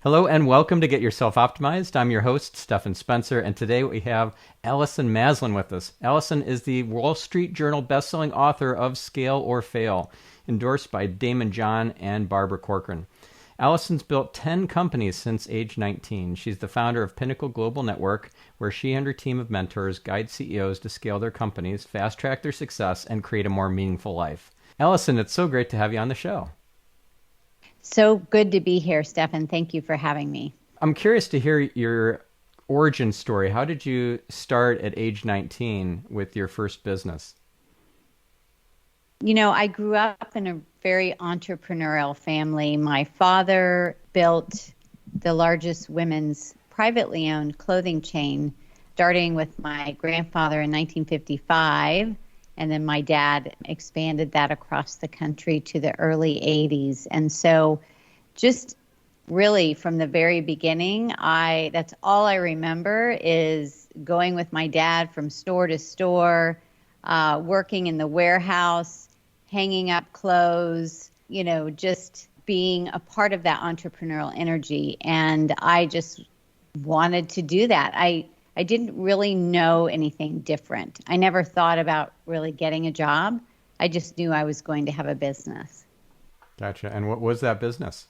Hello and welcome to Get Yourself Optimized. I'm your host, Stephan Spencer, and today we have Allison Maslan with us. Allison is the Wall Street Journal bestselling author of Scale or Fail, endorsed by Daymond John and Barbara Corcoran. Allison's built 10 companies since age 19. She's the founder of Pinnacle Global Network, where she and her team of mentors guide CEOs to scale their companies, fast-track their success, and create a more meaningful life. Allison, it's so great to have you on the show. So good to be here, Stephan. Thank you for having me. I'm curious to hear your origin story. How did you start at age 19 with your first business? You know, I grew up in a very entrepreneurial family. My father built the largest women's privately owned clothing chain, starting with my grandfather in 1955. And then my dad expanded that across the country to the early 80s. And so just really from the very beginning, that's all I remember is going with my dad from store to store, working in the warehouse, hanging up clothes, just being a part of that entrepreneurial energy. And I just wanted to do that. I didn't really know anything different. I never thought about really getting a job. I just knew I was going to have a business. Gotcha. And what was that business?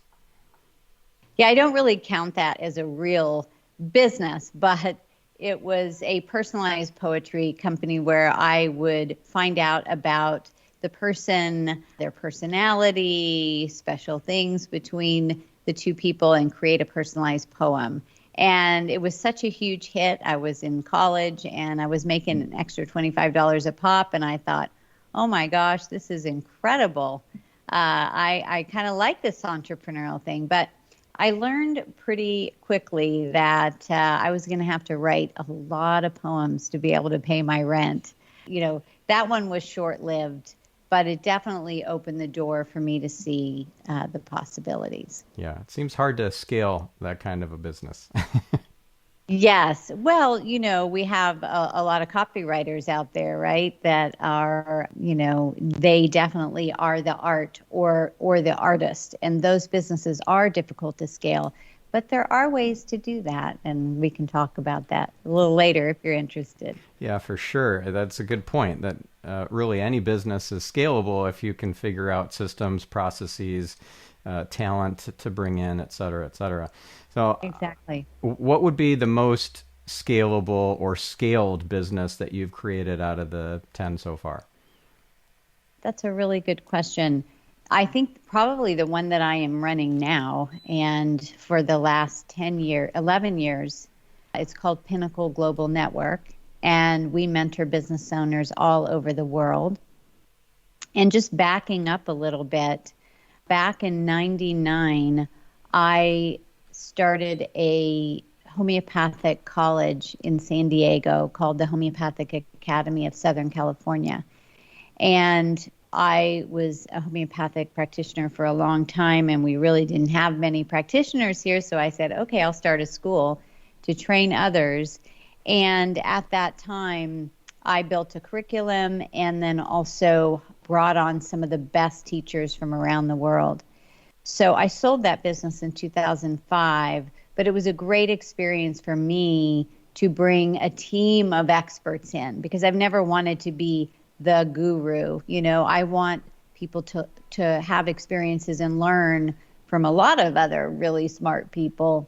Yeah, I don't really count that as a real business, but it was a personalized poetry company where I would find out about the person, their personality, special things between the two people, and create a personalized poem. And it was such a huge hit. I was in college and I was making an extra $25 a pop. And I thought, oh my gosh, this is incredible. I kind of like this entrepreneurial thing. But I learned pretty quickly that I was going to have to write a lot of poems to be able to pay my rent. That one was short-lived, but it definitely opened the door for me to see the possibilities. Yeah, it seems hard to scale that kind of a business. Yes. Well, we have a lot of copywriters out there, right? That are, they definitely are the art or the artist. And those businesses are difficult to scale. But there are ways to do that. And we can talk about that a little later if you're interested. Yeah, for sure. That's a good point, that really any business is scalable if you can figure out systems, processes, talent to bring in, et cetera, et cetera. So Exactly. what would be the most scalable or scaled business that you've created out of the 10 so far? That's a really good question. I think probably the one that I am running now, and for the last 11 years, it's called Pinnacle Global Network. And we mentor business owners all over the world. And just backing up a little bit, back in 99, I started a homeopathic college in San Diego called the Homeopathic Academy of Southern California. And I was a homeopathic practitioner for a long time, and we really didn't have many practitioners here. So I said, okay, I'll start a school to train others. And at that time, I built a curriculum and then also brought on some of the best teachers from around the world. So I sold that business in 2005, but it was a great experience for me to bring a team of experts in, because I've never wanted to be the guru. I want people to have experiences and learn from a lot of other really smart people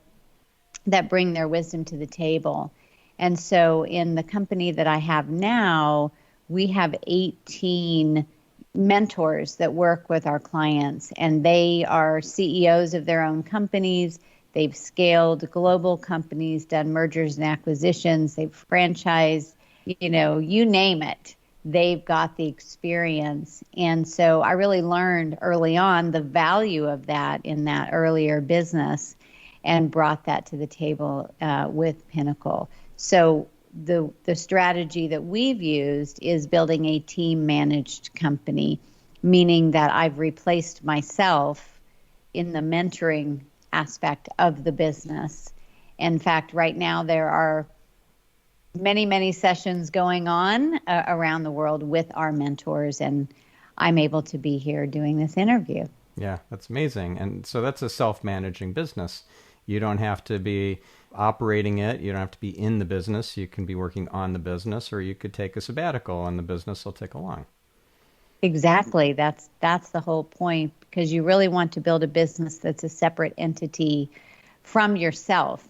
that bring their wisdom to the table. And so in the company that I have now, we have 18 mentors that work with our clients, and they are CEOs of their own companies. They've scaled global companies, done mergers and acquisitions, they've franchised, you name it. They've got the experience. And so I really learned early on the value of that in that earlier business and brought that to the table with Pinnacle. So the strategy that we've used is building a team managed company, meaning that I've replaced myself in the mentoring aspect of the business. In fact, right now there are many, many sessions going on around the world with our mentors, and I'm able to be here doing this interview. Yeah, that's amazing. And so that's a self-managing business. You don't have to be operating it. You don't have to be in the business. You can be working on the business, or you could take a sabbatical and the business will tick along. Exactly. That's the whole point, because you really want to build a business that's a separate entity from yourself.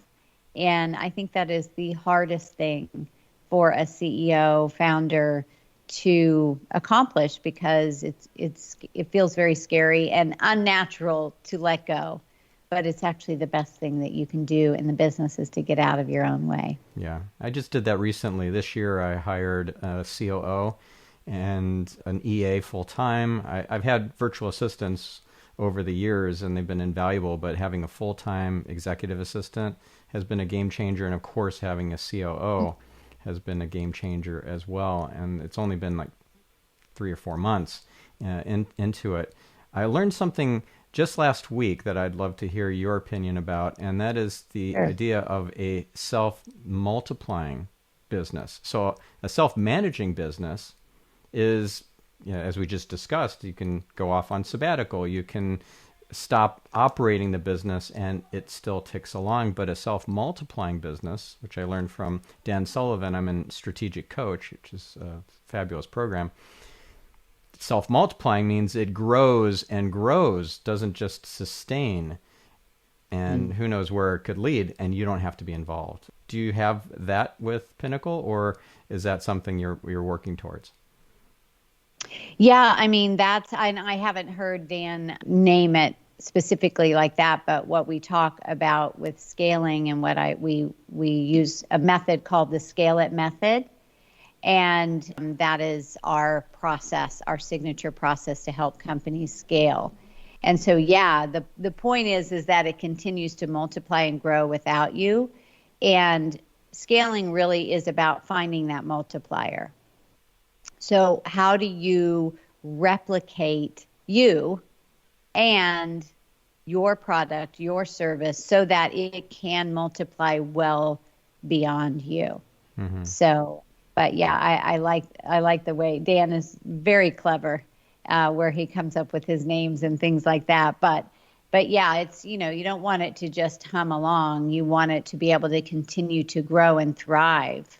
And I think that is the hardest thing for a CEO founder to accomplish, because it feels very scary and unnatural to let go. But it's actually the best thing that you can do in the business, is to get out of your own way. Yeah. I just did that recently. This year I hired a COO and an EA full time. I've had virtual assistants over the years and they've been invaluable, but having a full-time executive assistant has been a game changer. And of course, having a COO has been a game changer as well. And it's only been like 3 or 4 months into it. I learned something just last week that I'd love to hear your opinion about, and that is the idea of a self-multiplying business. So a self-managing business is, as we just discussed, you can go off on sabbatical, you can stop operating the business and it still ticks along. But a self-multiplying business, which I learned from Dan Sullivan, I'm in Strategic Coach, which is a fabulous program. Self-multiplying means it grows and grows, doesn't just sustain. And who knows where it could lead, and you don't have to be involved. Do you have that with Pinnacle, or is that something you're working towards? Yeah, I mean, I haven't heard Dan name it specifically like that, but what we talk about with scaling and we use a method called the Scale It method. And that is our process, our signature process to help companies scale. And so, yeah, the point is that it continues to multiply and grow without you. And scaling really is about finding that multiplier. So how do you replicate you and your product, your service, so that it can multiply well beyond you? Mm-hmm. So, but yeah, I like the way Dan is very clever, where he comes up with his names and things like that. But yeah, it's, you don't want it to just hum along. You want it to be able to continue to grow and thrive,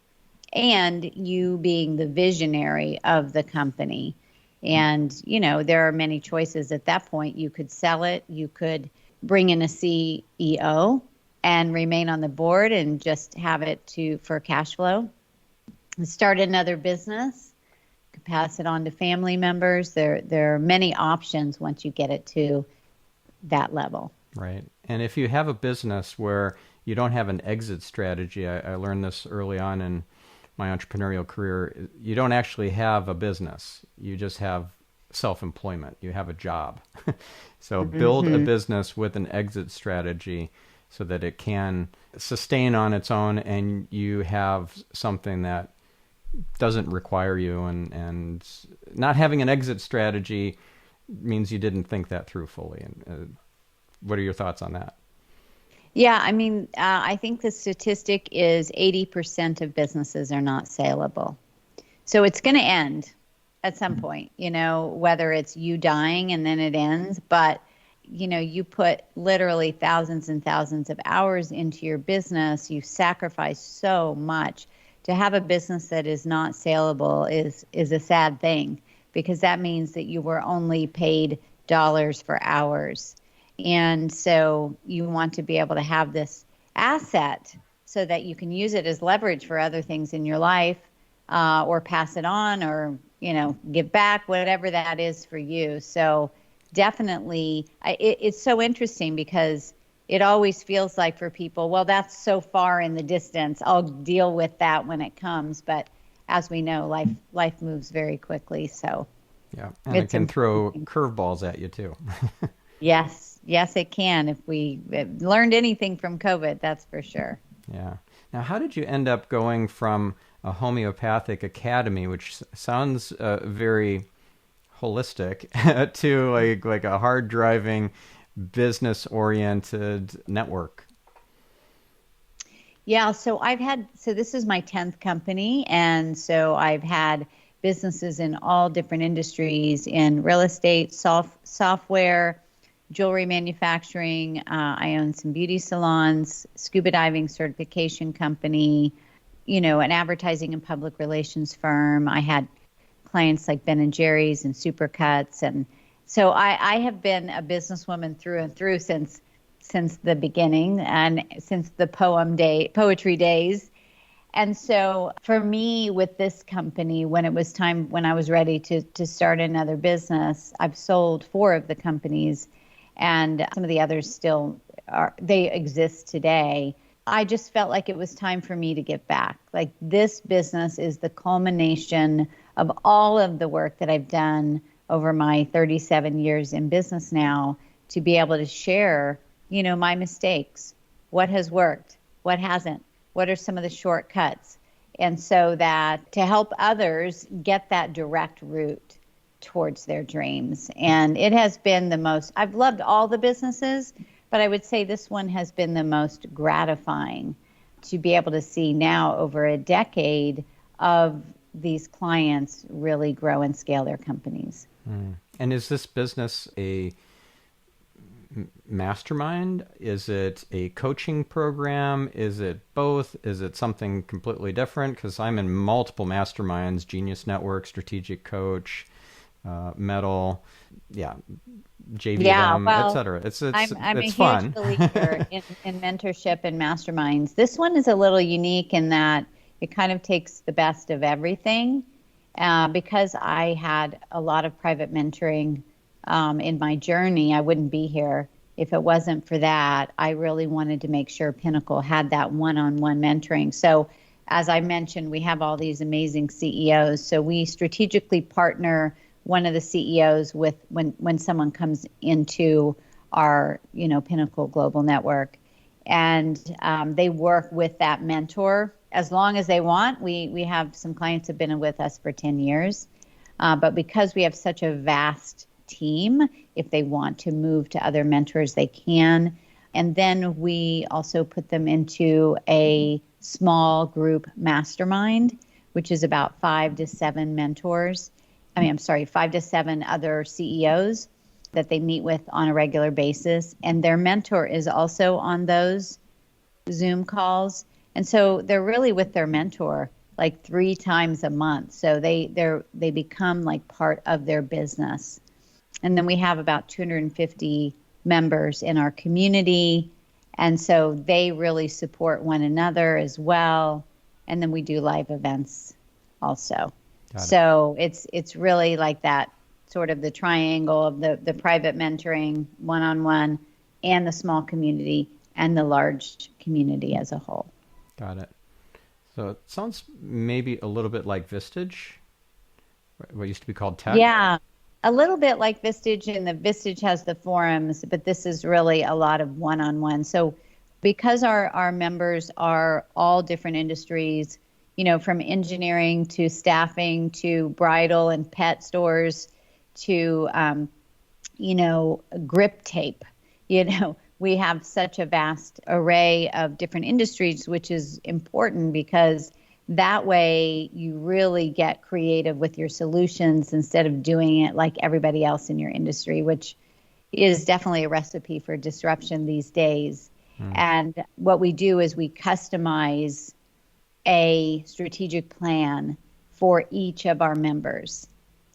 and you being the visionary of the company. And, there are many choices at that point. You could sell it. You could bring in a CEO and remain on the board and just have it for cash flow. Start another business, pass it on to family members. There are many options once you get it to that level. Right. And if you have a business where you don't have an exit strategy, I learned this early on in my entrepreneurial career, you don't actually have a business. You just have self-employment. You have a job. So build a business with an exit strategy so that it can sustain on its own and you have something that doesn't require you. And not having an exit strategy means you didn't think that through fully. And what are your thoughts on that? Yeah, I mean, I think the statistic is 80% of businesses are not saleable. So it's going to end at some point, whether it's you dying and then it ends. But, you put literally thousands and thousands of hours into your business. You sacrifice so much. To have a business that is not saleable is a sad thing, because that means that you were only paid dollars for hours. And so you want to be able to have this asset so that you can use it as leverage for other things in your life, or pass it on, or, give back, whatever that is for you. So definitely, it's so interesting, because it always feels like for people, well, that's so far in the distance, I'll deal with that when it comes. But as we know, life moves very quickly. So yeah, and it can throw curveballs at you too. Yes, it can. If we learned anything from COVID, that's for sure. Yeah. Now, how did you end up going from a homeopathic academy, which sounds very holistic, to like a hard-driving, business-oriented network? Yeah, so this is my 10th company, and so I've had businesses in all different industries, in real estate, software, jewelry manufacturing. I own some beauty salons, scuba diving certification company, an advertising and public relations firm. I had clients like Ben and Jerry's and Supercuts. And so I have been a businesswoman through and through since the beginning and since the poetry days. And so for me with this company, when it was time, when I was ready to start another business, I've sold 4 of the companies, and some of the others they exist today. I just felt like it was time for me to give back. Like, this business is the culmination of all of the work that I've done over my 37 years in business now, to be able to share, my mistakes, what has worked, what hasn't, what are some of the shortcuts, and so that to help others get that direct route towards their dreams. And it has been I've loved all the businesses, but I would say this one has been the most gratifying, to be able to see now over a decade of these clients really grow and scale their companies. And is this business a mastermind? Is it a coaching program? Is it both? Is it something completely different? Because I'm in multiple masterminds: Genius Network, Strategic Coach, Metal, JVM, etc. I'm it's a fun. huge believer in mentorship and masterminds. This one is a little unique in that it kind of takes the best of everything. Because I had a lot of private mentoring in my journey, I wouldn't be here if it wasn't for that. I really wanted to make sure Pinnacle had that one-on-one mentoring. So as I mentioned, we have all these amazing CEOs. So we strategically partner one of the CEOs with when someone comes into our, Pinnacle Global Network, and they work with that mentor as long as they want. We have some clients have been with us for 10 years, but because we have such a vast team, if they want to move to other mentors, they can. And then we also put them into a small group mastermind, which is about 5 to 7 mentors. 5 to 7 other CEOs that they meet with on a regular basis. And their mentor is also on those Zoom calls. And so they're really with their mentor like 3 times a month. So they become like part of their business. And then we have about 250 members in our community. And so they really support one another as well. And then we do live events also. So it's really like that sort of the triangle of the private mentoring, one-on-one, and the small community and the large community as a whole. Got it. So it sounds maybe a little bit like Vistage, what used to be called Tech. Yeah, a little bit like Vistage, and the Vistage has the forums, but this is really a lot of one-on-one. So because our members are all different industries, from engineering to staffing to bridal and pet stores to, grip tape, we have such a vast array of different industries, which is important because that way you really get creative with your solutions instead of doing it like everybody else in your industry, which is definitely a recipe for disruption these days. And what we do is we customize a strategic plan for each of our members.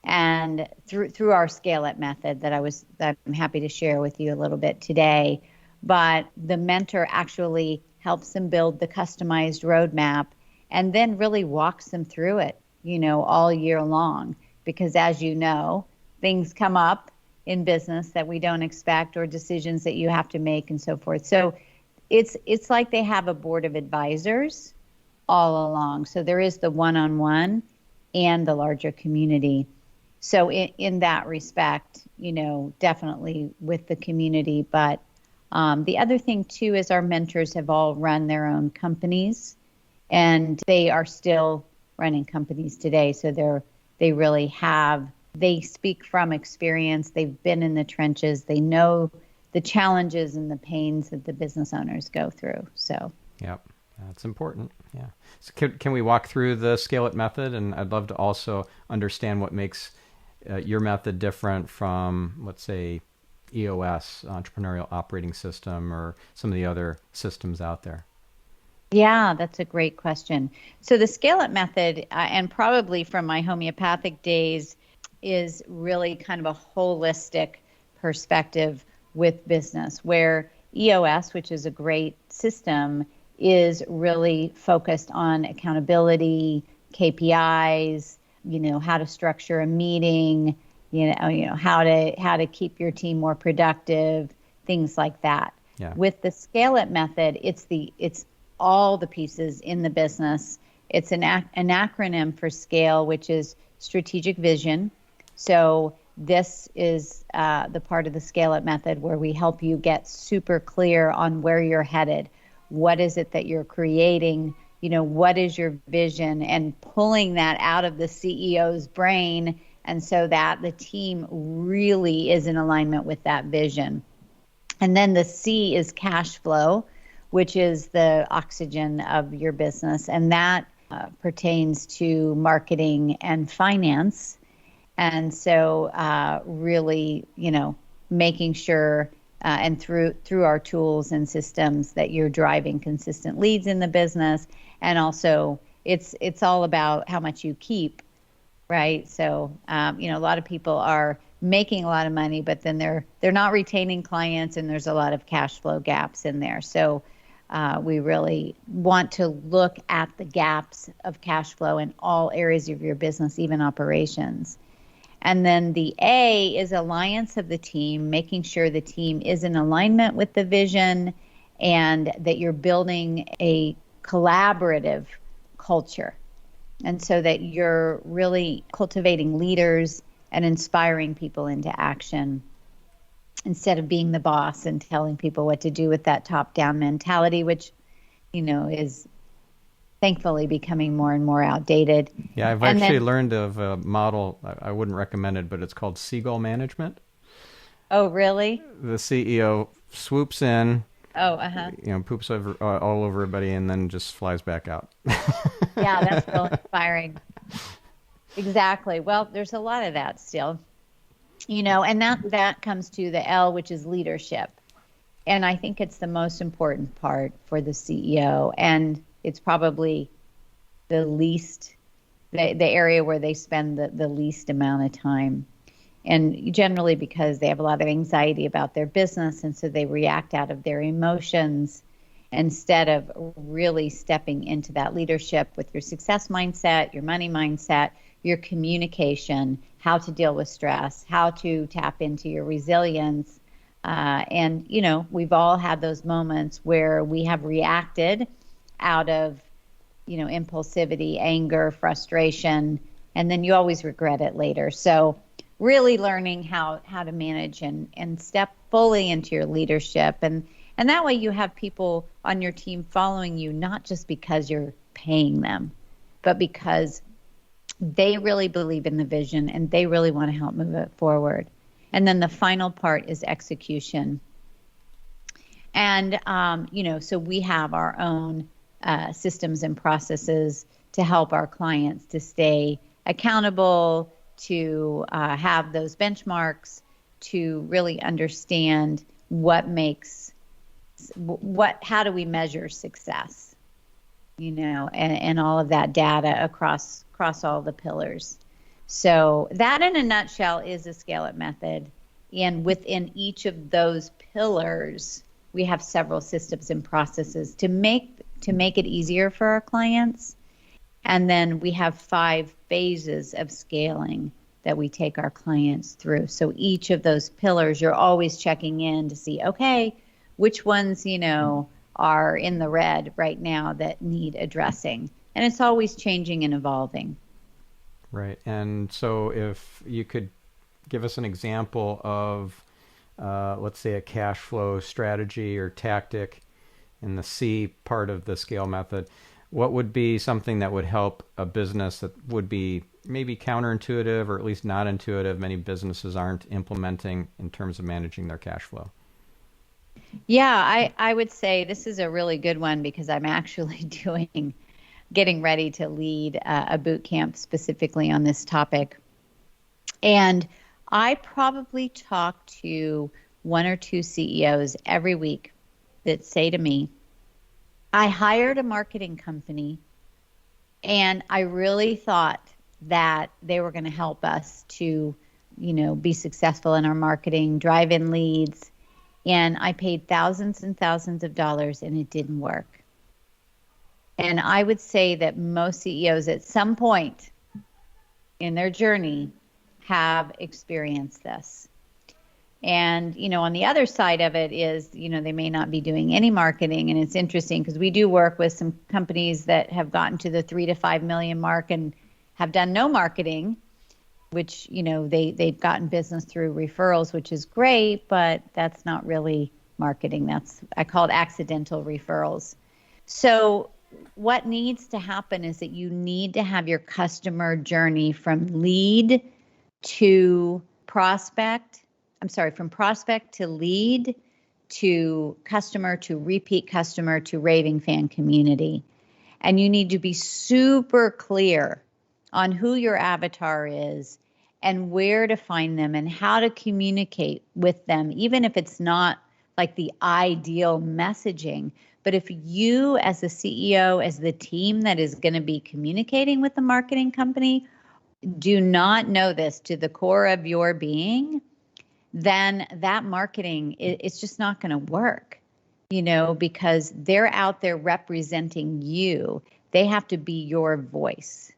And through our scale-up method that I'm happy to share with you a little bit today, but the mentor actually helps them build the customized roadmap and then really walks them through it, all year long. Because as you know, things come up in business that we don't expect, or decisions that you have to make and so forth. So it's like they have a board of advisors all along. So there is the one-on-one and the larger community. So in that respect, definitely with the community. But the other thing too is our mentors have all run their own companies, and they are still running companies today. So they speak from experience. They've been in the trenches. They know the challenges and the pains that the business owners go through. So. Yep. That's important. Yeah. So can we walk through the scale-up method? And I'd love to also understand what makes your method different from, let's say, EOS, Entrepreneurial Operating System, or some of the other systems out there? Yeah, that's a great question. So the scale up method, and probably from my homeopathic days, is really kind of a holistic perspective with business, where EOS, which is a great system, is really focused on accountability, KPIs, how to structure a meeting, how to keep your team more productive, things like that. Yeah. With the scale up method, it's all the pieces in the business. It's an acronym for SCALE, which is strategic vision. So this is the part of the scale up method where we help you get super clear on where you're headed. What is it that you're creating? What is your vision? And pulling that out of the CEO's brain, and so that the team really is in alignment with that vision. And then the C is cash flow, which is the oxygen of your business. And that pertains to marketing and finance. And so really, making sure and through our tools and systems that you're driving consistent leads in the business. And also it's all about how much you keep, right? So, a lot of people are making a lot of money, but then they're not retaining clients, and there's a lot of cash flow gaps in there. So we really want to look at the gaps of cash flow in all areas of your business, even operations. And then the A is alliance of the team, making sure the team is in alignment with the vision and that you're building a collaborative culture. And so that you're really cultivating leaders and inspiring people into action instead of being the boss and telling people what to do with that top-down mentality, which, is thankfully becoming more and more outdated. Yeah, I've actually learned of a model. I wouldn't recommend it, but it's called seagull management. Oh, really? The CEO swoops in, Oh, poops all over everybody, and then just flies back out. Yeah, that's real inspiring. Exactly. Well, there's a lot of that still, and that comes to the L, which is leadership. And I think it's the most important part for the CEO. And it's probably the area where they spend the least amount of time. And generally because they have a lot of anxiety about their business. And so they react out of their emotions instead of really stepping into that leadership with your success mindset, your money mindset, your communication, how to deal with stress, how to tap into your resilience. And, we've all had those moments where we have reacted out of, impulsivity, anger, frustration, and then you always regret it later. So really learning how to manage and step fully into your leadership. And that way you have people on your team following you, not just because you're paying them, but because they really believe in the vision and they really want to help move it forward. And then the final part is execution. And, so we have our own systems and processes to help our clients to stay accountable, to have those benchmarks, to really understand how do we measure success, and all of that data across all the pillars. So that in a nutshell is a scale-up method. And within each of those pillars, we have several systems and processes to make it easier for our clients. And then we have 5 phases of scaling that we take our clients through. So each of those pillars, you're always checking in to see, okay, which ones, are in the red right now that need addressing. And it's always changing and evolving. Right. And so if you could give us an example of, let's say, a cash flow strategy or tactic in the C part of the scale method, what would be something that would help a business that would be maybe counterintuitive or at least not intuitive, many businesses aren't implementing in terms of managing their cash flow? Yeah, I would say this is a really good one because I'm actually getting ready to lead a boot camp specifically on this topic. And I probably talk to one or two CEOs every week that say to me, I hired a marketing company and I really thought that they were going to help us to, be successful in our marketing, drive in leads. And I paid thousands and thousands of dollars and it didn't work. And I would say that most CEOs at some point in their journey have experienced this. And, on the other side of it is, they may not be doing any marketing. And it's interesting because we do work with some companies that have gotten to the 3 to 5 million mark and have done no marketing, which, they've gotten business through referrals, which is great, but that's not really marketing. I call it accidental referrals. So what needs to happen is that you need to have your customer journey from lead to prospect. From prospect to lead to customer to repeat customer to raving fan community. And you need to be super clear on who your avatar is and where to find them and how to communicate with them, even if it's not like the ideal messaging. But if you as the CEO, as the team that is going to be communicating with the marketing company, do not know this to the core of your being, then that marketing, it's just not going to work, because they're out there representing you. They have to be your voice.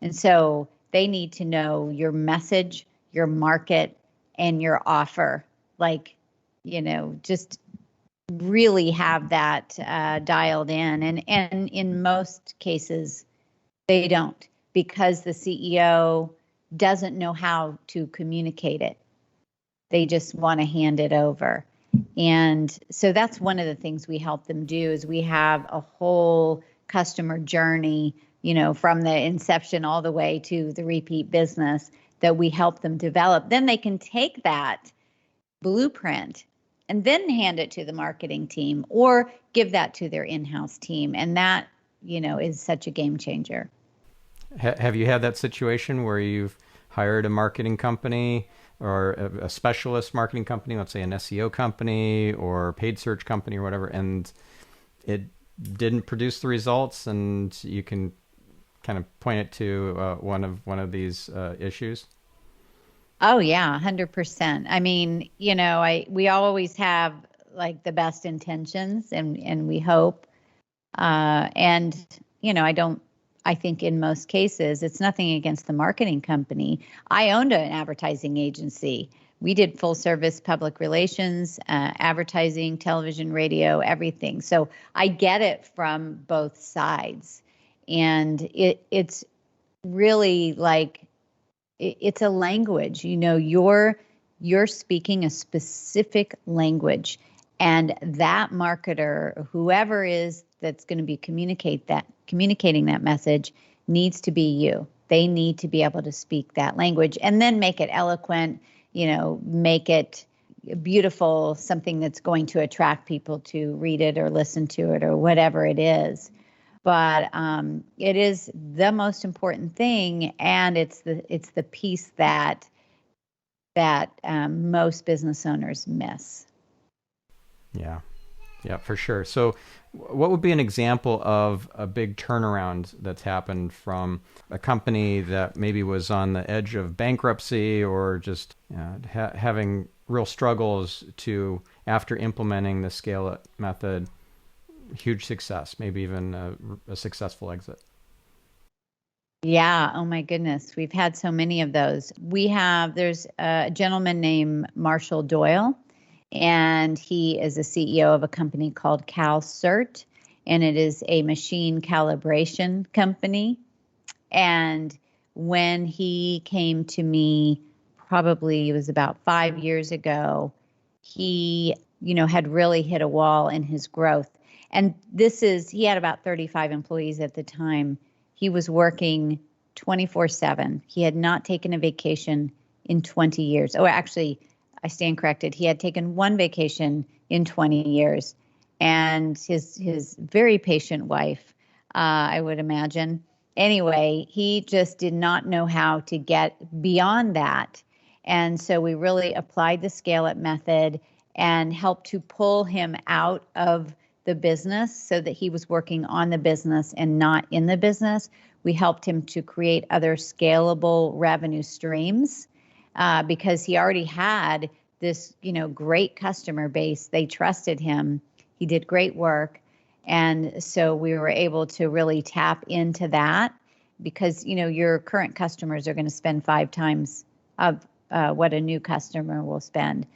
And so they need to know your message, your market, and your offer. Just really have that dialed in. And in most cases, they don't, because the CEO doesn't know how to communicate it. They just want to hand it over. And so that's one of the things we help them do is we have a whole customer journey, from the inception all the way to the repeat business that we help them develop. Then they can take that blueprint and then hand it to the marketing team or give that to their in-house team. And that, is such a game changer. Have you had that situation where you've hired a marketing company or a specialist marketing company, let's say an SEO company or paid search company or whatever, and it didn't produce the results, and you can kind of point it to one of these issues? Oh yeah, 100%. I mean, we always have like the best intentions, and we hope, and I think in most cases, it's nothing against the marketing company. I owned an advertising agency. We did full service public relations, advertising, television, radio, everything. So I get it from both sides. And it's really like, it's a language, you're speaking a specific language, and that marketer, whoever is that's going to be communicating that message, needs to be you. They need to be able to speak that language and then make it eloquent, make it beautiful, something that's going to attract people to read it or listen to it or whatever it is. But it is the most important thing, and it's the piece that most business owners miss. Yeah, for sure. So what would be an example of a big turnaround that's happened from a company that maybe was on the edge of bankruptcy or just having real struggles to, after implementing the Scale It method, huge success, maybe even a successful exit? Yeah. Oh my goodness. We've had so many of those. There's a gentleman named Marshall Doyle, and he is a CEO of a company called CalCert, and it is a machine calibration company. And when he came to me, probably it was about 5 years ago, he, had really hit a wall in his growth. And he had about 35 employees at the time. He was working 24/7. He had not taken a vacation in 20 years. Oh, actually, I stand corrected. He had taken one vacation in 20 years. And his very patient wife, I would imagine. Anyway, he just did not know how to get beyond that. And so we really applied the Scale It method, and helped to pull him out of the business so that he was working on the business and not in the business. We helped him to create other scalable revenue streams because he already had this, great customer base. They trusted him. He did great work. And so we were able to really tap into that because, your current customers are going to spend 5 times of what a new customer will spend.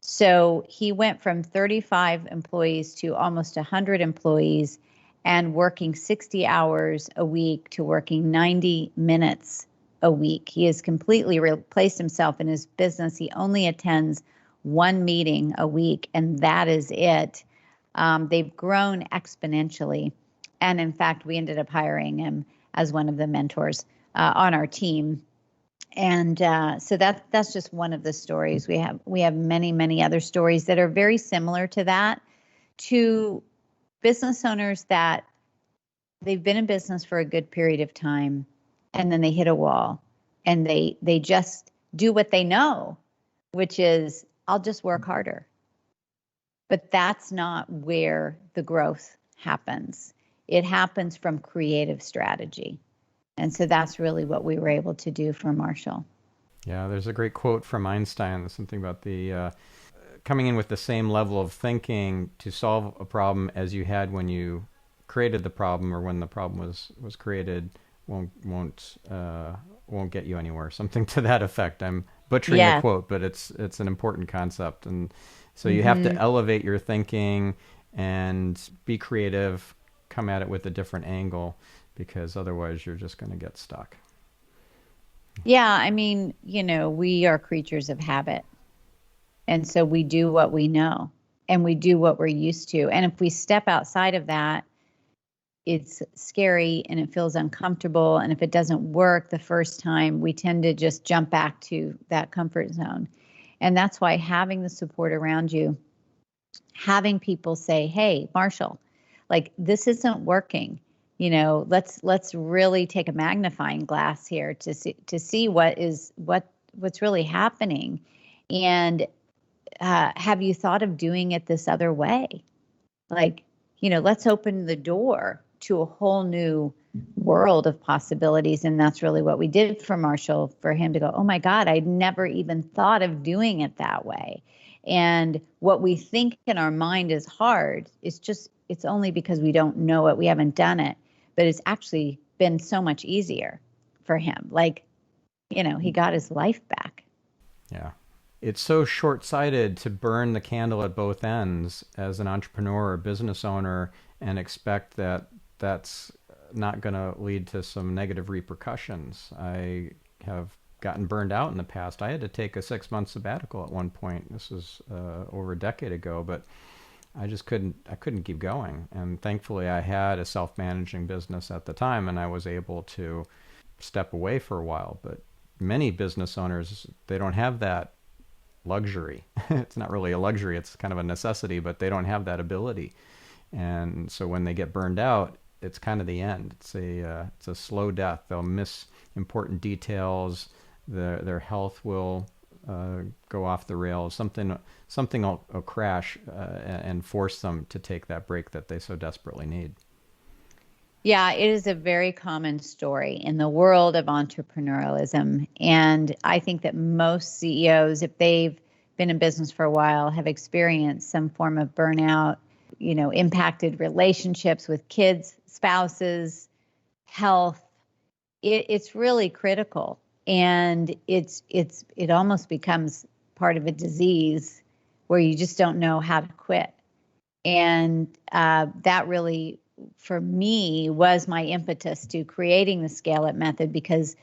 So he went from 35 employees to almost 100 employees and working 60 hours a week to working 90 minutes a week. He has completely replaced himself in his business. He only attends 1 meeting a week, and that is it. They've grown exponentially. And in fact, we ended up hiring him as one of the mentors on our team. And so that's just one of the stories. We have many, many other stories that are very similar to that, to business owners that they've been in business for a good period of time, and then they hit a wall, and they just do what they know, which is, I'll just work harder. But that's not where the growth happens. It happens from creative strategy. And so that's really what we were able to do for Marshall. Yeah, there's a great quote from Einstein, something about the coming in with the same level of thinking to solve a problem as you had when you created the problem, or when the problem was created, won't get you anywhere. Something to that effect. I'm butchering the quote, but it's an important concept. And so you have to elevate your thinking and be creative, come at it with a different angle, because otherwise you're just going to get stuck. Yeah, I mean, we are creatures of habit. And so we do what we know, and we do what we're used to. And if we step outside of that, it's scary and it feels uncomfortable. And if it doesn't work the first time, we tend to just jump back to that comfort zone. And that's why having the support around you, having people say, hey, Marshall, like, this isn't working. Let's really take a magnifying glass here to see what's really happening. And have you thought of doing it this other way? Like, let's open the door to a whole new world of possibilities. And that's really what we did for Marshall, for him to go, oh my God, I'd never even thought of doing it that way. And what we think in our mind is hard, it's only because we don't know it, we haven't done it, but it's actually been so much easier for him. Like, he got his life back. Yeah. It's so short-sighted to burn the candle at both ends as an entrepreneur or business owner and expect that that's not going to lead to some negative repercussions. I have gotten burned out in the past. I had to take a 6-month sabbatical at one point. This was over a decade ago, but I just couldn't keep going. And thankfully I had a self-managing business at the time, and I was able to step away for a while. But many business owners, they don't have that luxury. It's not really a luxury, it's kind of a necessity, but they don't have that ability. And so when they get burned out, it's kind of the end. It's a slow death. They'll miss important details. Their health will go off the rails. Something will crash and force them to take that break that they so desperately need. Yeah, it is a very common story in the world of entrepreneurialism. And I think that most CEOs, if they've been in business for a while, have experienced some form of burnout, impacted relationships with kids, spouses, health. It's really critical. And it almost becomes part of a disease where you just don't know how to quit. And that really, for me, was my impetus to creating the Scale Up method, because,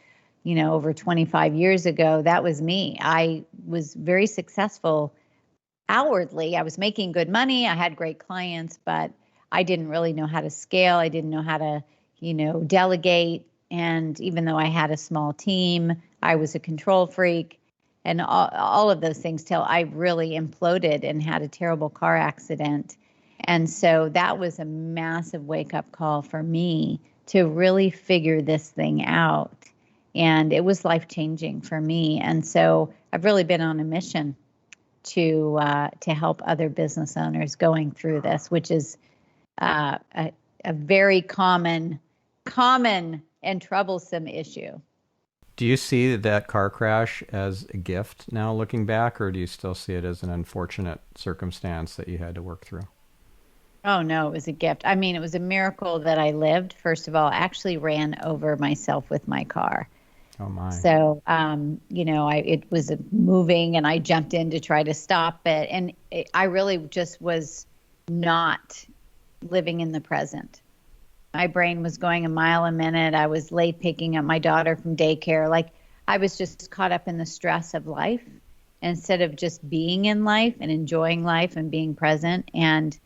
over 25 years ago, that was me. I was very successful outwardly. I was making good money. I had great clients, but I didn't really know how to scale. I didn't know how to, delegate. And even though I had a small team, I was a control freak and all of those things, till I really imploded and had a terrible car accident. And so that was a massive wake-up call for me to really figure this thing out. And it was life-changing for me. And so I've really been on a mission to help other business owners going through this, which is a very common and troublesome issue. Do you see that car crash as a gift now looking back, or do you still see it as an unfortunate circumstance that you had to work through? Oh, no, it was a gift. I mean, it was a miracle that I lived. First of all, I actually ran over myself with my car. Oh, my. So, it was moving and I jumped in to try to stop it. And I really just was not living in the present. My brain was going a mile a minute. I was late picking up my daughter from daycare. Like, I was just caught up in the stress of life instead of just being in life and enjoying life and being present. And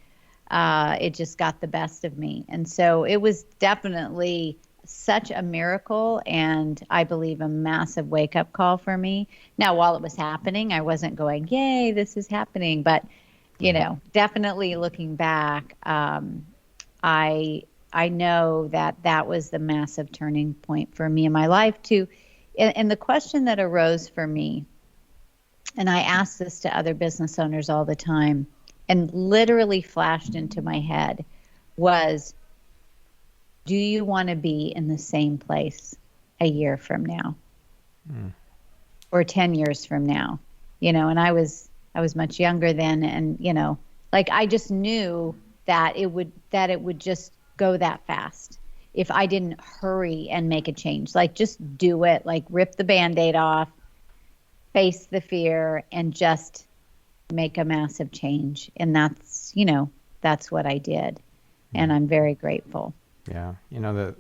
it just got the best of me. And so it was definitely such a miracle, and I believe a massive wake-up call for me. Now, while it was happening, I wasn't going, yay, this is happening. But, definitely looking back, I know that was the massive turning point for me in my life too. And the question that arose for me, and I ask this to other business owners all the time, and literally flashed into my head, was, do you want to be in the same place a year from now? Or 10 years from now? And I was much younger then, and I just knew that it would just go that fast if I didn't hurry and make a change. Like, just do it, like rip the Band-Aid off, face the fear, and just make a massive change. And that's what I did. And I'm very grateful. Yeah. The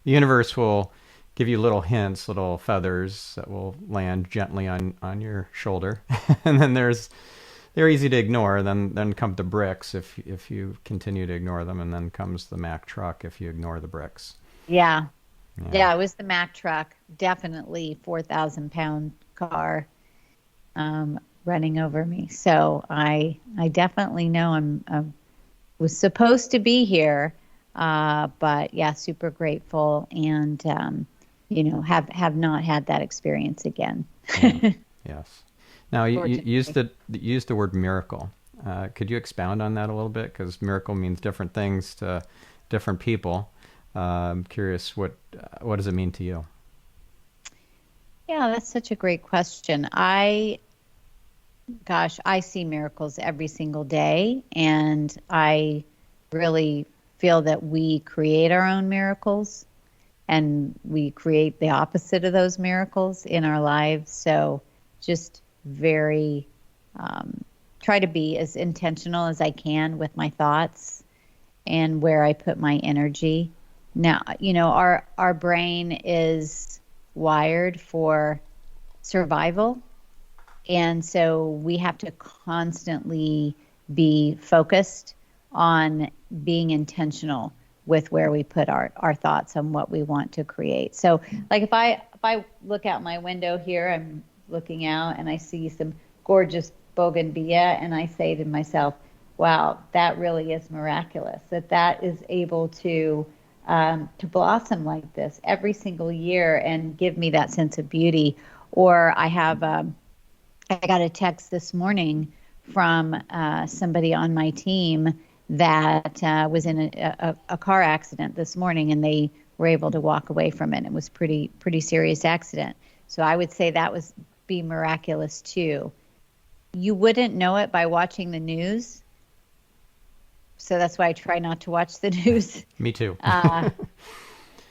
universe will give you little hints, little feathers that will land gently on your shoulder. And then they're easy to ignore. Then come the bricks if you continue to ignore them. And then comes the Mack truck if you ignore the bricks. Yeah. Yeah, it was the Mack truck. Definitely 4,000-pound car running over me. So I definitely know I was supposed to be here. But yeah, super grateful, and have not had that experience again. Yeah. Yes. Now you used the word miracle. Could you expound on that a little bit? Because miracle means different things to different people. I'm curious, what does it mean to you? Yeah, that's such a great question. I see miracles every single day, and I really feel that we create our own miracles, and we create the opposite of those miracles in our lives. So just very try to be as intentional as I can with my thoughts and where I put my energy. Now, our brain is wired for survival, and so we have to constantly be focused on being intentional with where we put our thoughts on what we want to create. So, like, if I look out my window here, I'm looking out and I see some gorgeous bougainvillea, and I say to myself, wow, that really is miraculous that is able to blossom like this every single year and give me that sense of beauty. Or I got a text this morning from somebody on my team that was in a car accident this morning, and they were able to walk away from it. It was pretty serious accident. So I would say that was be miraculous too. You wouldn't know it by watching the news. So that's why I try not to watch the news. Me too.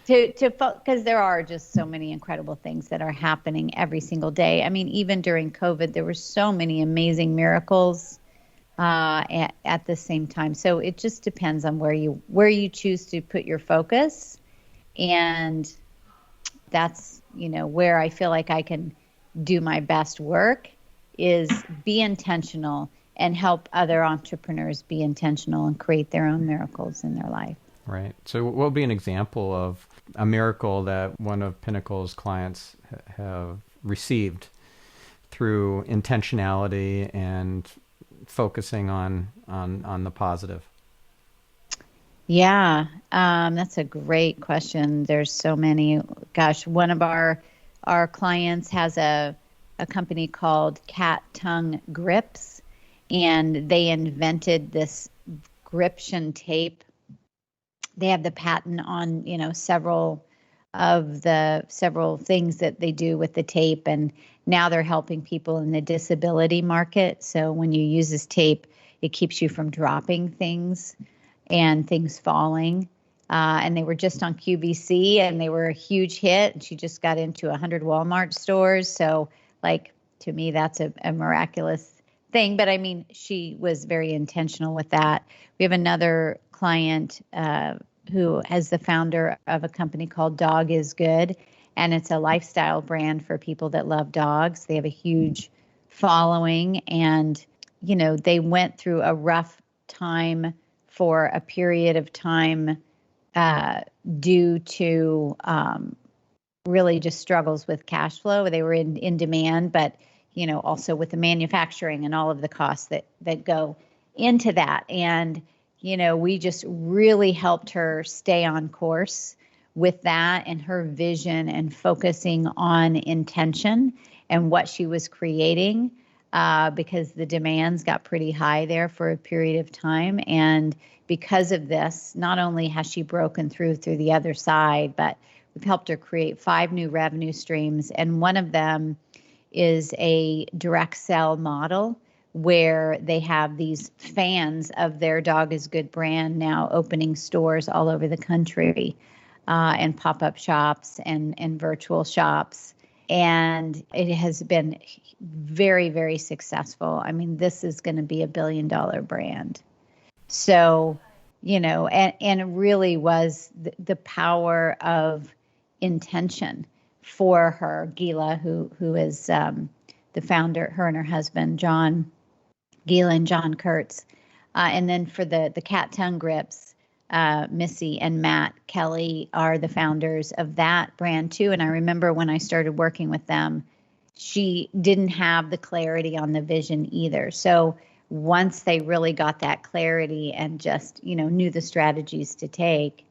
Because there are just so many incredible things that are happening every single day. I mean, even during COVID, there were so many amazing miracles at the same time. So it just depends on where you choose to put your focus. And that's, where I feel like I can do my best work is be intentional and help other entrepreneurs be intentional and create their own miracles in their life. Right. So what would be an example of a miracle that one of Pinnacle's clients have received through intentionality and focusing on the positive? Yeah, that's a great question. There's so many. Gosh, one of our clients has a a company called Cat Tongue Grips, and they invented this gription tape. They have the patent on, several things that they do with the tape, and now they're helping people in the disability market. So when you use this tape, it keeps you from dropping things and things falling. And they were just on QVC, and they were a huge hit. She just got into 100 Walmart stores. So, to me, that's a miraculous thing. But I mean, she was very intentional with that. We have another client who is the founder of a company called Dog is Good, and it's a lifestyle brand for people that love dogs. They have a huge following, and they went through a rough time for a period of time due to really just struggles with cash flow. They were in demand, but also with the manufacturing and all of the costs that go into that. And we just really helped her stay on course with that and her vision and focusing on intention and what she was creating, because the demands got pretty high there for a period of time. And because of this, not only has she broken through the other side, but we've helped her create 5 new revenue streams. And one of them is a direct sell model where they have these fans of their Dog is Good brand now opening stores all over the country, and pop-up shops and virtual shops. And it has been very, very successful. I mean, this is going to be $1 billion brand. So, and it really was the power of intention for her. Gila, who is the founder, her and her husband, John, Gila and John Kurtz. And then for the Cat Tongue Grips, Missy and Matt Kelly are the founders of that brand too. And I remember when I started working with them, she didn't have the clarity on the vision either. So once they really got that clarity and just, knew the strategies to take,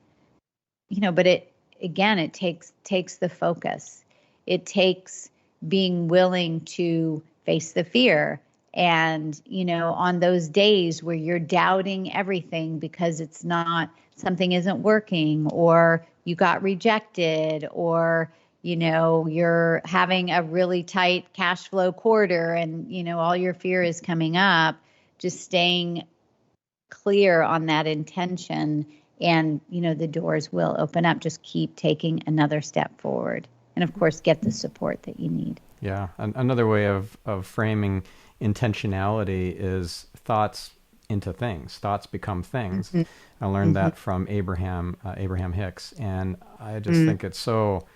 but it takes the focus. It takes being willing to face the fear. And, on those days where you're doubting everything because something isn't working, or you got rejected, or, you're having a really tight cash flow quarter and, all your fear is coming up, just staying clear on that intention, and, the doors will open up. Just keep taking another step forward. And of course, get the support that you need. Yeah. Another way of framing intentionality is thoughts into things. Thoughts become things. Mm-hmm. I learned that from Abraham Hicks, and I just think it's so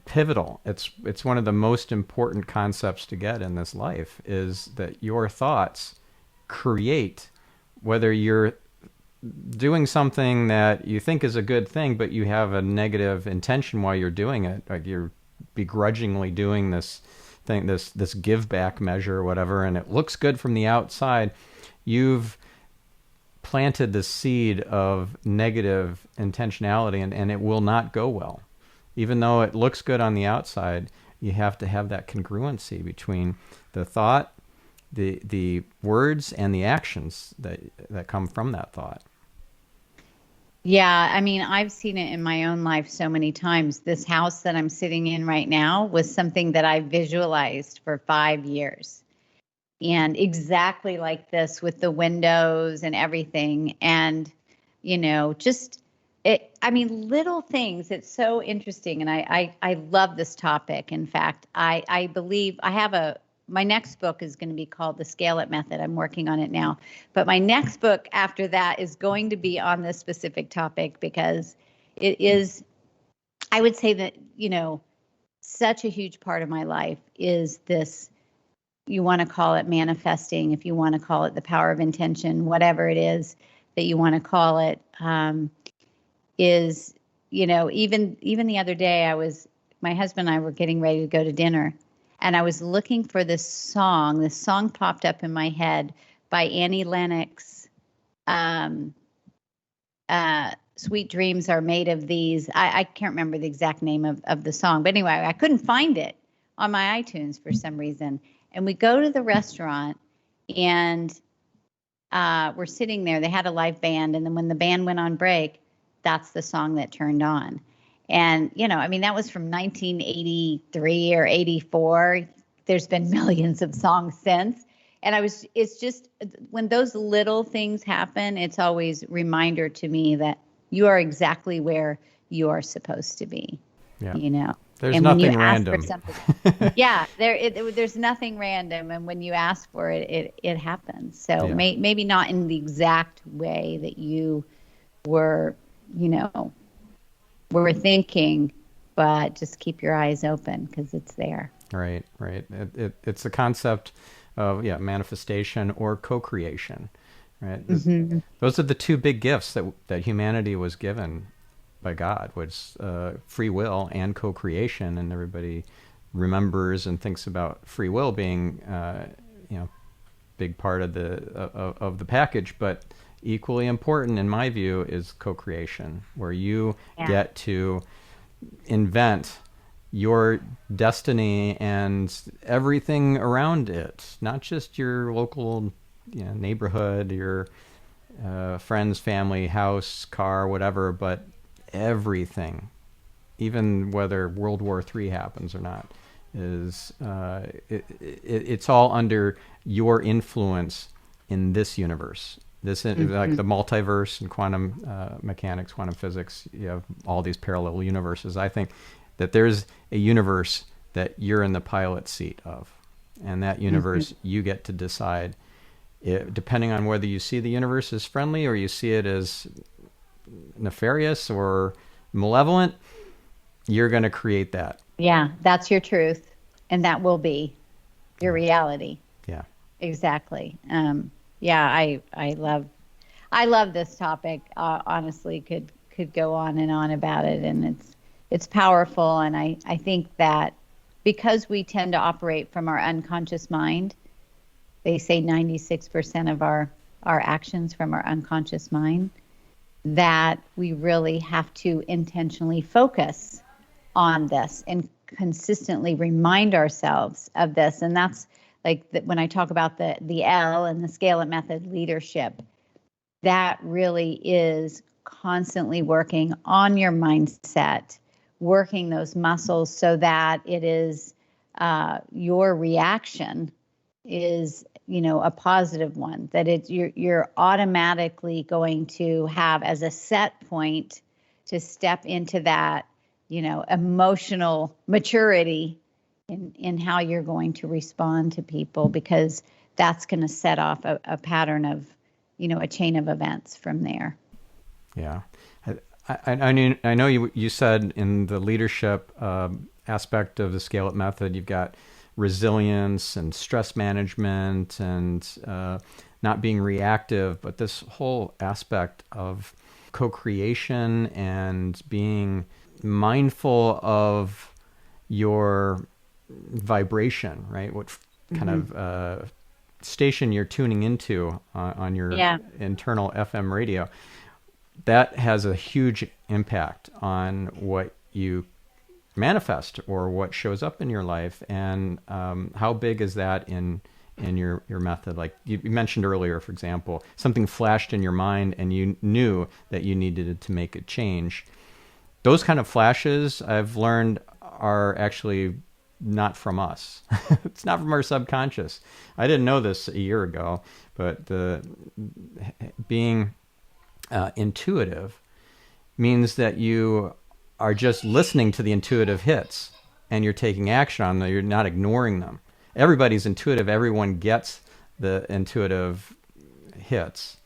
pivotal. It's one of the most important concepts to get in this life, is that your thoughts create, whether you're doing something that you think is a good thing, but you have a negative intention while you're doing it, like you're begrudgingly doing this thing, this give back measure or whatever, and it looks good from the outside, you've planted the seed of negative intentionality, and it will not go well. Even though it looks good on the outside, you have to have that congruency between the thought, the words, and the actions that come from that thought. Yeah, I mean, I've seen it in my own life so many times. This house that I'm sitting in right now was something that I visualized for 5 years. And exactly like this, with the windows and everything. And, little things. It's so interesting. And I love this topic. In fact, I believe my next book is going to be called The Scale It Method. I'm working on it now. But my next book after that is going to be on this specific topic, because it is, I would say that, such a huge part of my life is this, you want to call it manifesting, if you want to call it the power of intention, whatever it is that you want to call it, is, even the other day, my husband and I were getting ready to go to dinner, and I was looking for this song. This song popped up in my head by Annie Lennox. Sweet Dreams Are Made of These. I can't remember the exact name of the song, but anyway, I couldn't find it on my iTunes for some reason. And we go to the restaurant, and we're sitting there. They had a live band, and then when the band went on break, that's the song that turned on. And, I mean, that was from 1983 or 84. There's been millions of songs since. And it's just when those little things happen, it's always a reminder to me that you are exactly where you are supposed to be. Yeah. There's and nothing when you random. Ask for something, there's nothing random. And when you ask for it, it happens. So maybe not in the exact way that you were, were thinking, but just keep your eyes open because it's there. Right. It's a concept of manifestation or co-creation, right? Mm-hmm. Those are the two big gifts that humanity was given by God, was free will and co-creation, and everybody remembers and thinks about free will being big part of the package, but equally important in my view is co-creation, where you get to invent your destiny and everything around it, not just your local neighborhood, your friends, family, house, car, whatever, but everything, even whether World War III happens or not, is it's all under your influence in this universe. This like the multiverse and quantum mechanics, quantum physics. You have all these parallel universes. I think that there's a universe that you're in the pilot seat of, and that universe you get to decide. Depending on whether you see the universe as friendly or you see it as nefarious or malevolent, you're going to create that. Yeah, that's your truth, and that will be your reality. Yeah, exactly. I love this topic. Honestly, could go on and on about it, and it's powerful. And I think that because we tend to operate from our unconscious mind, they say 96% of our actions from our unconscious mind, that we really have to intentionally focus on this and consistently remind ourselves of this. And that's like when I talk about the L and the Scale It method, leadership, that really is constantly working on your mindset, working those muscles so that it is your reaction is a positive one, that you're automatically going to have as a set point to step into that emotional maturity in how you're going to respond to people, because that's going to set off a pattern of a chain of events from there. Yeah. I know you said in the leadership aspect of the Scale It method, you've got resilience and stress management and not being reactive, but this whole aspect of co-creation and being mindful of your vibration, right? What kind of station you're tuning into on your internal FM radio. That has a huge impact on what you manifest or what shows up in your life. And how big is that in your method? Like you mentioned earlier, for example, something flashed in your mind and you knew that you needed to make a change. Those kind of flashes, I've learned, are actually not from us. It's not from our subconscious. I didn't know this a year ago, but being intuitive means that you are just listening to the intuitive hits and you're taking action on them. You're not ignoring them. Everybody's intuitive. Everyone gets the intuitive hits.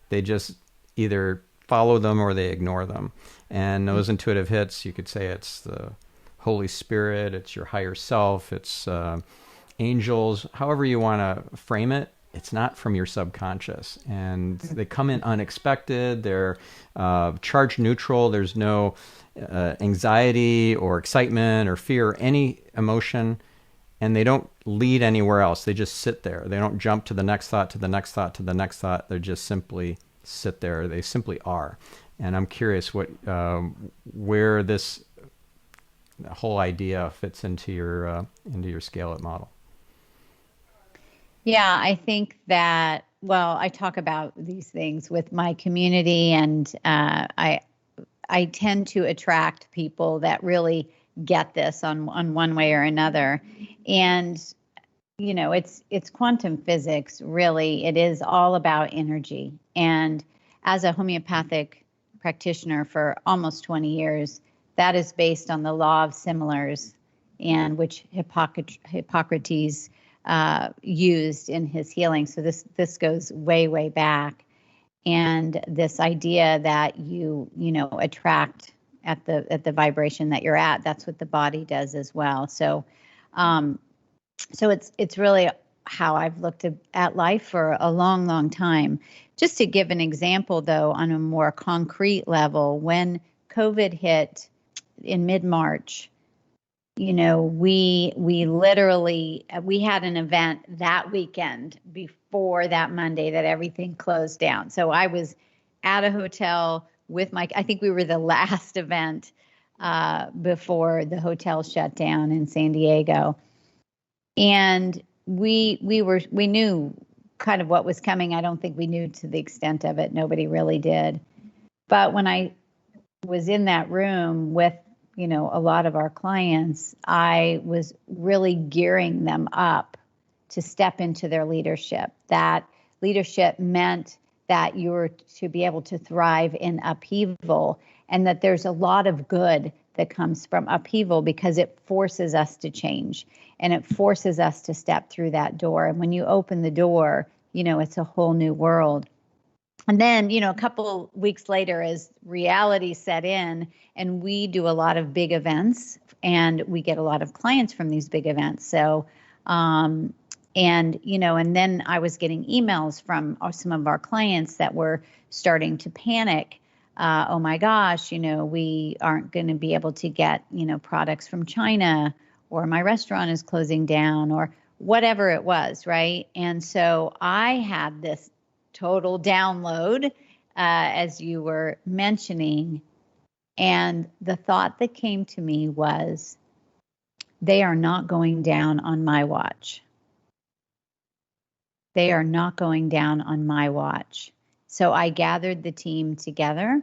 They just either follow them or they ignore them. And those intuitive hits, you could say it's the Holy Spirit, it's your higher self, it's angels, however you want to frame it. It's not from your subconscious, and they come in unexpected. They're charge neutral. There's no anxiety or excitement or fear or any emotion, and they don't lead anywhere else. They just sit there. They don't jump to the next thought, to the next thought, to the next thought. They just simply sit there. They simply are. And I'm curious where this whole idea fits into your scale it model. Yeah, I think that, well, I talk about these things with my community, and I tend to attract people that really get this on one way or another. And it's quantum physics, really. It is all about energy. And as a homeopathic practitioner for almost 20 years, that is based on the law of similars, and which Hippocrates used in his healing. So this goes way back. And this idea that you attract at the vibration that you're at, that's what the body does as well. So it's really how I've looked at life for a long time. Just to give an example, though, on a more concrete level, when COVID hit in mid-March, we literally we had an event that weekend before that Monday that everything closed down. So I was at a hotel with I think we were the last event before the hotel shut down in San Diego. And we knew kind of what was coming. I don't think we knew to the extent of it. Nobody really did. But when I was in that room with, a lot of our clients, I was really gearing them up to step into their leadership. That leadership meant that you were to be able to thrive in upheaval, and that there's a lot of good that comes from upheaval because it forces us to change, and it forces us to step through that door. And when you open the door, it's a whole new world. And then, a couple weeks later, as reality set in, and we do a lot of big events, and we get a lot of clients from these big events. So, and then I was getting emails from some of our clients that were starting to panic. Oh my gosh, we aren't going to be able to get, products from China, or my restaurant is closing down, or whatever it was, right? And so I had this total download, as you were mentioning. And the thought that came to me was, they are not going down on my watch. They are not going down on my watch. So I gathered the team together.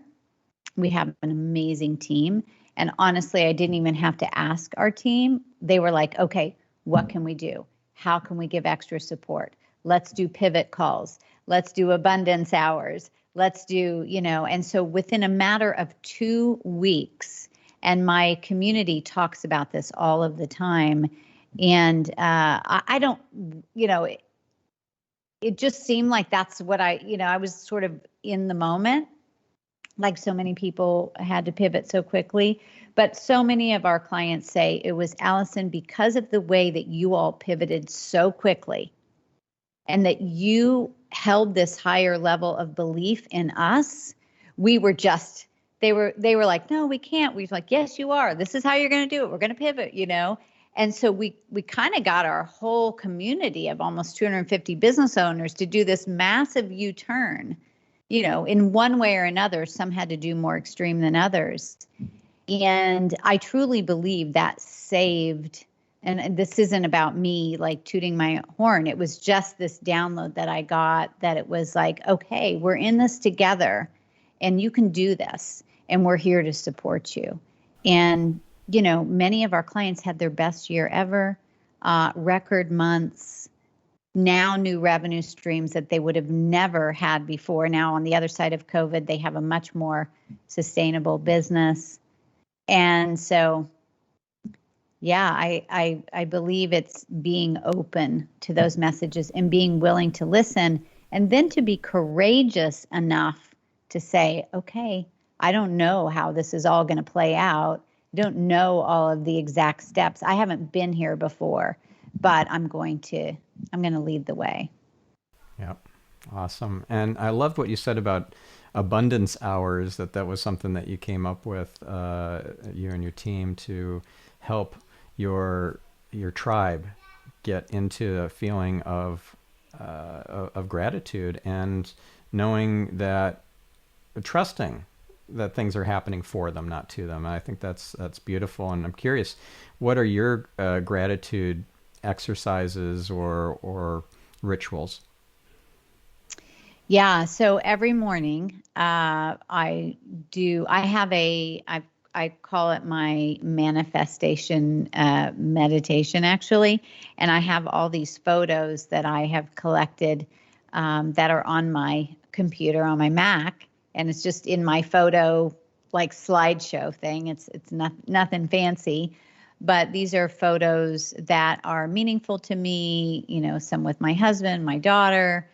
We have an amazing team. And honestly, I didn't even have to ask our team. They were like, okay, what can we do? How can we give extra support? Let's do pivot calls. Let's do abundance hours. Let's do, and so within a matter of 2 weeks, and my community talks about this all of the time. And I don't, it just seemed like that's what I was sort of in the moment, like so many people had to pivot so quickly. But so many of our clients say it was, Allison, because of the way that you all pivoted so quickly, and that you held this higher level of belief in us. We were just, they were like, no, we can't. We were like, yes, you are. This is how you're going to do it. We're going to pivot, And so we kind of got our whole community of almost 250 business owners to do this massive U-turn, in one way or another. Some had to do more extreme than others. And I truly believe that saved, and this isn't about me like tooting my horn. It was just this download that I got, that it was like, okay, we're in this together, and you can do this, and we're here to support you. And, many of our clients had their best year ever, record months, now new revenue streams that they would have never had before. Now, on the other side of COVID, they have a much more sustainable business. And so, yeah, I believe it's being open to those messages and being willing to listen, and then to be courageous enough to say, okay, I don't know how this is all going to play out. I don't know all of the exact steps. I haven't been here before, but I'm going to lead the way. Yep. Awesome. And I loved what you said about abundance hours, that was something that you came up with, you and your team, to help your tribe get into a feeling of gratitude, and knowing that, trusting that things are happening for them, not to them. And I think that's beautiful. And I'm curious, what are your gratitude exercises or rituals? Yeah, so every morning, I call it my manifestation meditation, actually. And I have all these photos that I have collected that are on my computer, on my Mac. And it's just in my photo, like slideshow thing. It's nothing fancy. But these are photos that are meaningful to me, some with my husband, my daughter,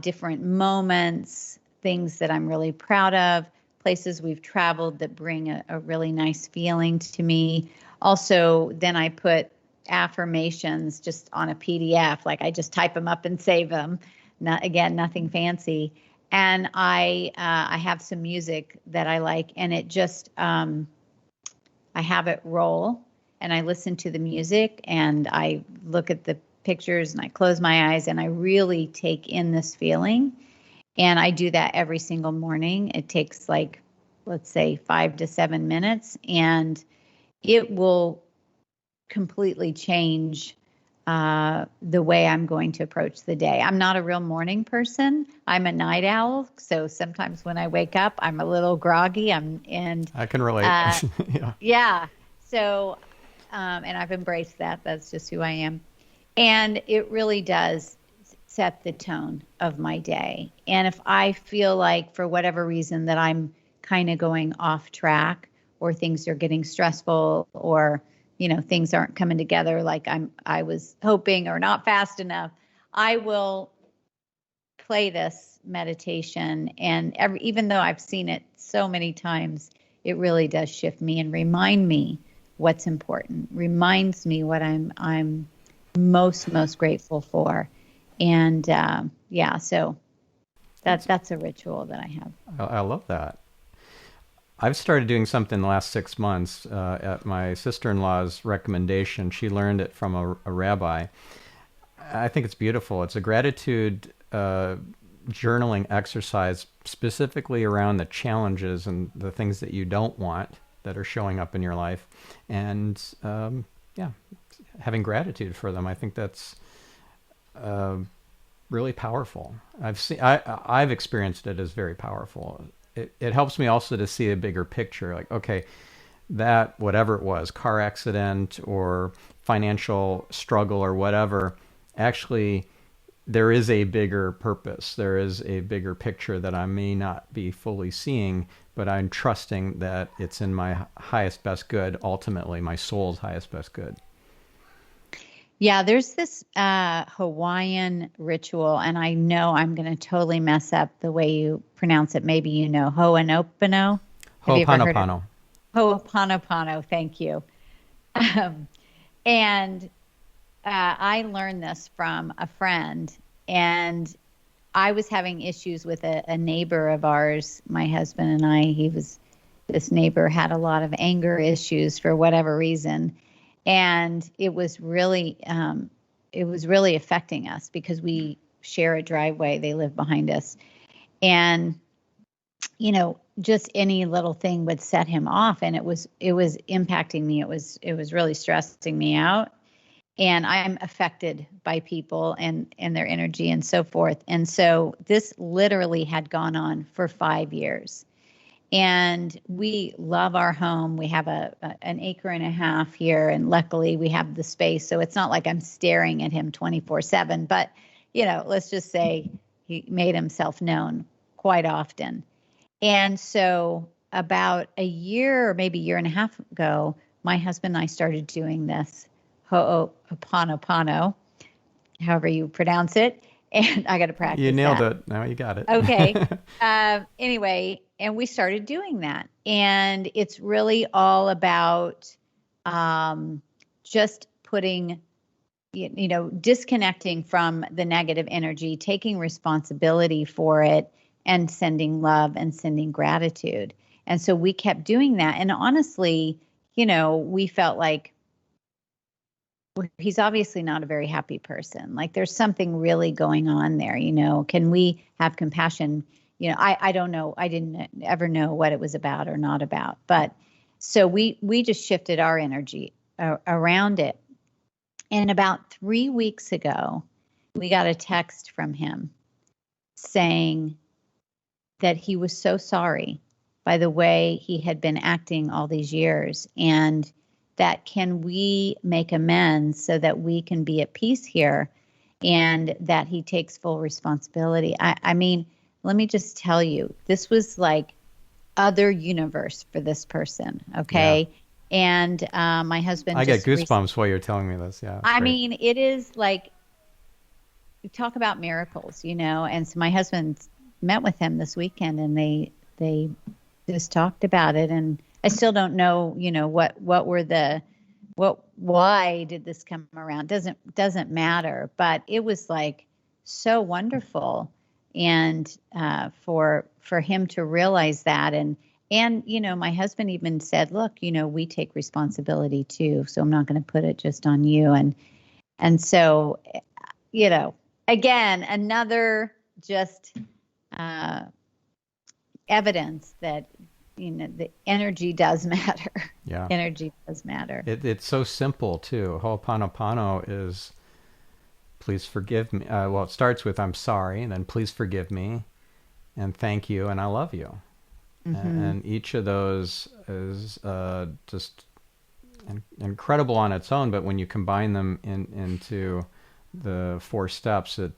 different moments, things that I'm really proud of, places we've traveled that bring a really nice feeling to me. Also, then I put affirmations just on a PDF, like I just type them up and save them. Again, nothing fancy. And I have some music that I like, and it just I have it roll, and I listen to the music, and I look at the pictures, and I close my eyes, and I really take in this feeling. And I do that every single morning. It takes, like, let's say 5 to 7 minutes, and it will completely change the way I'm going to approach the day. I'm not a real morning person. I'm a night owl. So sometimes when I wake up, I'm a little groggy. I can relate. Yeah. Yeah. So, and I've embraced that. That's just who I am. And it really does set the tone of my day. And if I feel like, for whatever reason, that I'm kind of going off track, or things are getting stressful, or things aren't coming together like I was hoping, or not fast enough, I will play this meditation. And even though I've seen it so many times, it really does shift me and remind me what's important, reminds me what I'm most grateful for. And yeah, so that's a ritual that I have. I love that. I've started doing something in the last 6 months at my sister-in-law's recommendation. She learned it from a rabbi. I think it's beautiful. It's a gratitude journaling exercise specifically around the challenges and the things that you don't want that are showing up in your life. And yeah, having gratitude for them. I think that's really powerful. I've experienced it as very powerful. It helps me also to see a bigger picture. Like, okay, that whatever it was, car accident or financial struggle or whatever, actually there is a bigger purpose. There is a bigger picture that I may not be fully seeing, but I'm trusting that it's in my highest best good, ultimately my soul's highest best good. Yeah, there's this Hawaiian ritual, and I know I'm going to totally mess up the way you pronounce it. Maybe Ho'oponopono. Have you ever heard of Ho'oponopono. Ho'oponopono? Thank you. Um, and I learned this from a friend, and I was having issues with a neighbor of ours, my husband and I. This neighbor had a lot of anger issues for whatever reason. And it was really affecting us because we share a driveway. They live behind us. And, just any little thing would set him off, and it was impacting me. It was really stressing me out. And I'm affected by people and their energy and so forth. And so this literally had gone on for 5 years. And we love our home. We have an acre and a half here, and luckily we have the space. So it's not like I'm staring at him 24/7, but let's just say he made himself known quite often. And so about a year, or maybe year and a half ago, my husband and I started doing this Ho'oponopono, however you pronounce it. And I got to practice. You nailed it. Now you got it. Okay. Anyway, and we started doing that. And it's really all about just putting, disconnecting from the negative energy, taking responsibility for it, and sending love and sending gratitude. And so we kept doing that. And honestly, we felt like, he's obviously not a very happy person. Like, there's something really going on there. Can we have compassion, I don't know. I didn't ever know what it was about or not about. But so we just shifted our energy around it. And about 3 weeks ago, we got a text from him saying that he was so sorry by the way he had been acting all these years, and that can we make amends so that we can be at peace here, and that he takes full responsibility. I mean, let me just tell you, this was like other universe for this person, okay? Yeah. And my husband I get goosebumps while you're telling me this. Yeah. I mean, it is like, you talk about miracles, and so my husband met with him this weekend, and they just talked about it. And I still don't know, why did this come around? Doesn't matter. But it was like so wonderful. And for him to realize that, and my husband even said, look, we take responsibility too, so I'm not going to put it just on you. And so, again, another just evidence that the energy does matter. Yeah, energy does matter. It's so simple too. Ho'oponopono is, please forgive me. Well, it starts with I'm sorry, and then please forgive me, and thank you, and I love you. Mm-hmm. And each of those is just incredible on its own, but when you combine them into the 4 steps, it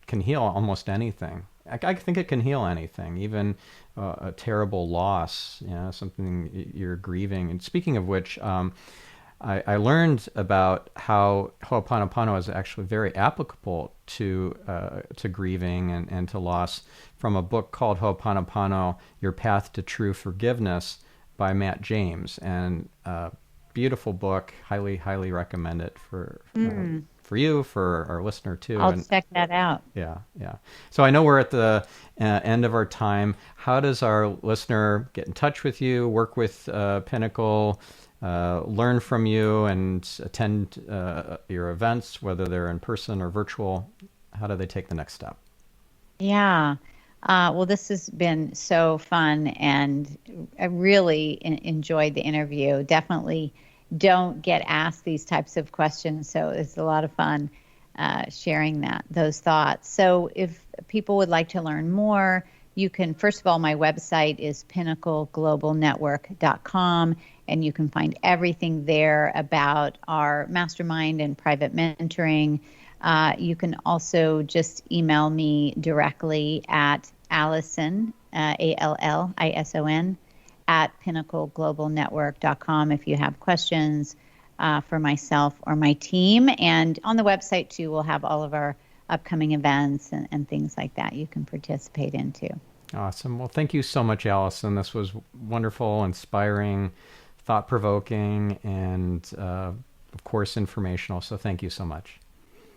can heal almost anything. I think it can heal anything, even a terrible loss, something you're grieving. And speaking of which, I learned about how Ho'oponopono is actually very applicable to grieving and to loss from a book called Ho'oponopono, Your Path to True Forgiveness by Matt James. And beautiful book, highly recommend it for you, for our listener too. I'll check that out. Yeah. So I know we're at the end of our time. How does our listener get in touch with you, work with Pinnacle, learn from you, and attend your events, whether they're in person or virtual? How do they take the next step? Yeah. Well, this has been so fun, and I really enjoyed the interview. Definitely don't get asked these types of questions, so it's a lot of fun sharing those thoughts. So if people would like to learn more, you can, first of all, my website is pinnacleglobalnetwork.com, and you can find everything there about our mastermind and private mentoring. You can also just email me directly at Allison, Allison, at pinnacleglobalnetwork.com if you have questions for myself or my team. And on the website, too, we'll have all of our upcoming events and things like that you can participate in, too. Awesome. Well, thank you so much, Allison. This was wonderful, inspiring, thought-provoking, and, of course, informational. So thank you so much.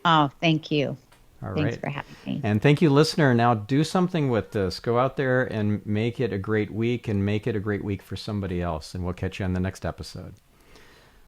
Oh, thank you. All Thanks right. for having me. And thank you, listener. Now do something with this. Go out there and make it a great week, and make it a great week for somebody else. And we'll catch you on the next episode.